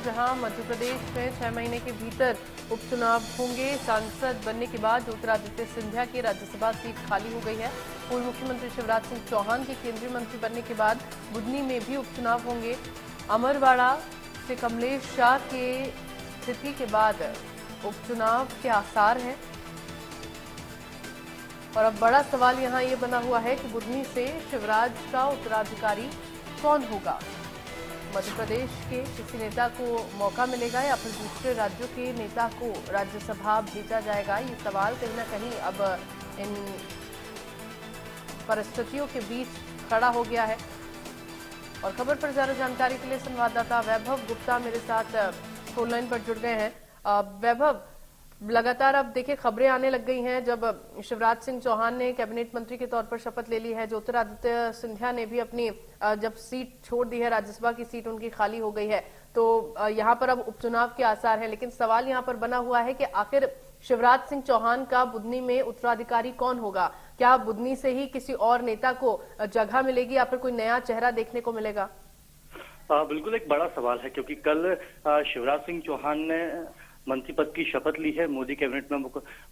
जहां मध्य प्रदेश में 6 महीने के भीतर उपचुनाव होंगे। सांसद बनने के बाद ज्योतिरादित्य सिंधिया की राज्यसभा सीट खाली हो गई है। पूर्व मुख्यमंत्री शिवराज सिंह चौहान के केंद्रीय मंत्री बनने के बाद बुधनी में भी उपचुनाव होंगे। अमरवाड़ा से कमलेश शाह के स्थिति के बाद उपचुनाव के आसार हैं और अब बड़ा सवाल यहां ये बना हुआ है कि बुधनी से शिवराज का उत्तराधिकारी कौन होगा। मध्य प्रदेश के किसी नेता को मौका मिलेगा या फिर दूसरे राज्यों के नेता को राज्यसभा भेजा जाएगा, ये सवाल कहीं ना कहीं अब इन परिस्थितियों के बीच खड़ा हो गया है। और खबर पर ज्यादा जानकारी के लिए संवाददाता वैभव गुप्ता मेरे साथ फोन लाइन पर जुड़ गए हैं। वैभव, लगातार अब देखिए खबरें आने लग गई हैं। जब शिवराज सिंह चौहान ने कैबिनेट मंत्री के तौर पर शपथ ले ली है, ज्योतिरादित्य सिंधिया ने भी अपनी जब सीट छोड़ दी है, राज्यसभा की सीट उनकी खाली हो गई है, तो यहां पर अब उपचुनाव के आसार हैं। लेकिन सवाल यहां पर बना हुआ है कि आखिर शिवराज सिंह चौहान का बुधनी में उत्तराधिकारी कौन होगा। क्या बुधनी से ही किसी और नेता को जगह मिलेगी या फिर कोई नया चेहरा देखने को मिलेगा? बिल्कुल एक बड़ा सवाल है, क्योंकि कल शिवराज सिंह चौहान ने मंत्री पद की शपथ ली है। मोदी कैबिनेट में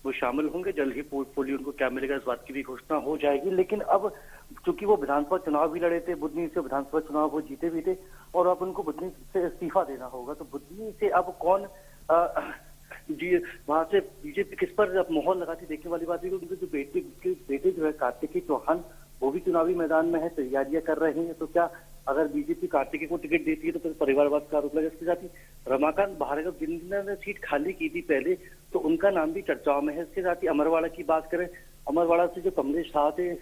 वो शामिल होंगे। जल्द ही पोर्टफोलियो उनको क्या मिलेगा इस बात की भी घोषणा हो जाएगी। लेकिन अब चूंकि वो विधानसभा चुनाव भी लड़े थे, बुधनी से विधानसभा चुनाव वो जीते भी थे और अब उनको बुधनी से इस्तीफा देना होगा। तो बुधनी से अब कौन जी वहां से बीजेपी किस पर अब मोहर लगाती देखने वाली बात है। उनके जो बेटे जो है कार्तिकेय चौहान, वो भी चुनावी मैदान में है, तैयारियां कर रहे हैं। तो क्या अगर बीजेपी कार्तिकेय को टिकट देती है तो फिर परिवारवाद का आरोप लगा। इसके साथ ही रमाकांत भार्गव जिन्होंने सीट खाली की थी पहले, तो उनका नाम भी चर्चाओं में है। इसके साथ ही अमरवाड़ा की बात करें, अमरवाड़ा से जो कमलेश शाह थे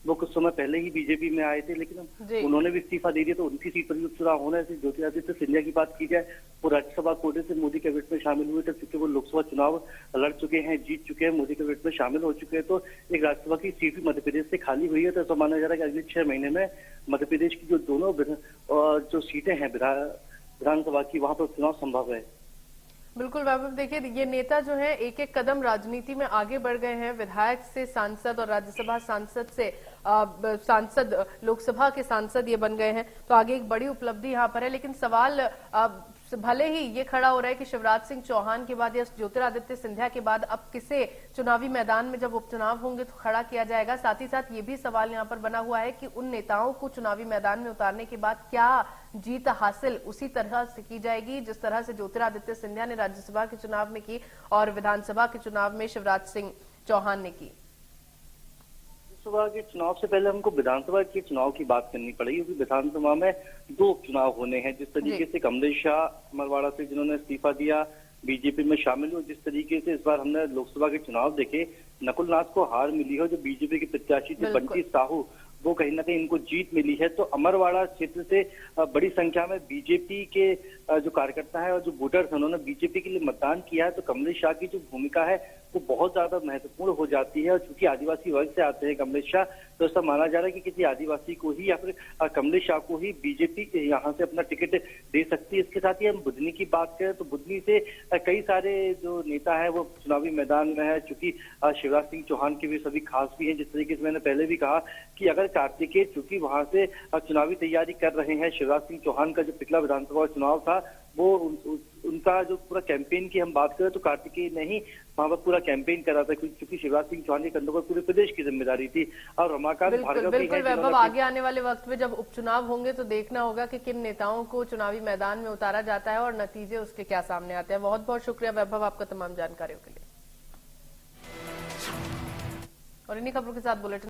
वो कुछ समय पहले ही बीजेपी में आए थे, लेकिन उन्होंने भी इस्तीफा दे दिया, तो उनकी सीट पर भी उपचुनाव होना है। ज्योतिरादित्य सिंधिया की बात की जाए, वो राज्यसभा कोटे से मोदी कैबिनेट में शामिल हुए थे, क्योंकि वो लोकसभा चुनाव लड़ चुके हैं, जीत चुके हैं, मोदी कैबिनेट में शामिल हो चुके हैं। तो एक राज्यसभा की सीट भी मध्य प्रदेश से खाली हुई है। तो ऐसा माना जा रहा है कि अगले 6 महीने में मध्य प्रदेश की जो दोनों जो सीटें हैं विधानसभा की, वहां पर चुनाव संभव है। बिल्कुल वैभव, देखिए ये नेता जो है एक एक कदम राजनीति में आगे बढ़ गए हैं। विधायक से सांसद और राज्यसभा सांसद से सांसद, लोकसभा के सांसद ये बन गए हैं। तो आगे एक बड़ी उपलब्धि यहाँ पर है। लेकिन सवाल भले ही ये खड़ा हो रहा है कि शिवराज सिंह चौहान के बाद या ज्योतिरादित्य सिंधिया के बाद अब किसे चुनावी मैदान में जब उपचुनाव होंगे तो खड़ा किया जाएगा। साथ ही साथ ये भी सवाल यहाँ पर बना हुआ है कि उन नेताओं को चुनावी मैदान में उतारने के बाद क्या जीत हासिल उसी तरह से की जाएगी जिस तरह से ज्योतिरादित्य सिंधिया ने राज्यसभा के चुनाव में की और विधानसभा के चुनाव में शिवराज सिंह चौहान ने की। लोकसभा के चुनाव से पहले हमको विधानसभा के चुनाव की बात करनी पड़ेगी, क्योंकि विधानसभा में 2 उपचुनाव होने हैं। जिस तरीके से कमलेश शाह अमरवाड़ा से जिन्होंने इस्तीफा दिया बीजेपी में शामिल हुए, जिस तरीके से इस बार हमने लोकसभा के चुनाव देखे, नकुल नाथ को हार मिली है। जो बीजेपी के प्रत्याशी थे बंटी साहू, वो कहीं ना कहीं इनको जीत मिली है। तो अमरवाड़ा क्षेत्र से बड़ी संख्या में बीजेपी के जो कार्यकर्ता है और जो वोटर्स हैं, उन्होंने बीजेपी के लिए मतदान किया है। तो कमलेश शाह की जो भूमिका है वो बहुत ज्यादा महत्वपूर्ण हो जाती है। और चूंकि आदिवासी वर्ग से आते हैं कमलेश शाह, तो ऐसा माना जा रहा है कि किसी आदिवासी को ही या फिर कमलेश शाह को ही बीजेपी यहाँ से अपना टिकट दे सकती है। इसके साथ ही हम बुधनी की बात करें तो बुधनी से कई सारे जो नेता है वो चुनावी मैदान में है। चूंकि शिवराज सिंह चौहान के भी सभी खास भी हैं। जिस तरीके से मैंने पहले भी कहा कि अगर कार्तिकेय चूंकि वहां से चुनावी तैयारी कर रहे हैं, शिवराज सिंह चौहान का जो पिछला विधानसभा चुनाव था वो उनका जो पूरा कैंपेन की हम बात करें तो कार्तिकेय ने ही वहां पर पूरा कैंपेन करा था, क्योंकि शिवराज सिंह चौहान के कंधों पर पूरे प्रदेश की जिम्मेदारी थी। और रमाकांत भार्गव बिल्कुल वैभव, आगे आने वाले वक्त में जब उपचुनाव होंगे तो देखना होगा कि किन नेताओं को चुनावी मैदान में उतारा जाता है और नतीजे उसके क्या सामने आते हैं। बहुत बहुत शुक्रिया वैभव आपका तमाम जानकारियों के लिए। और इन्हीं खबरों के साथ बुलेटिन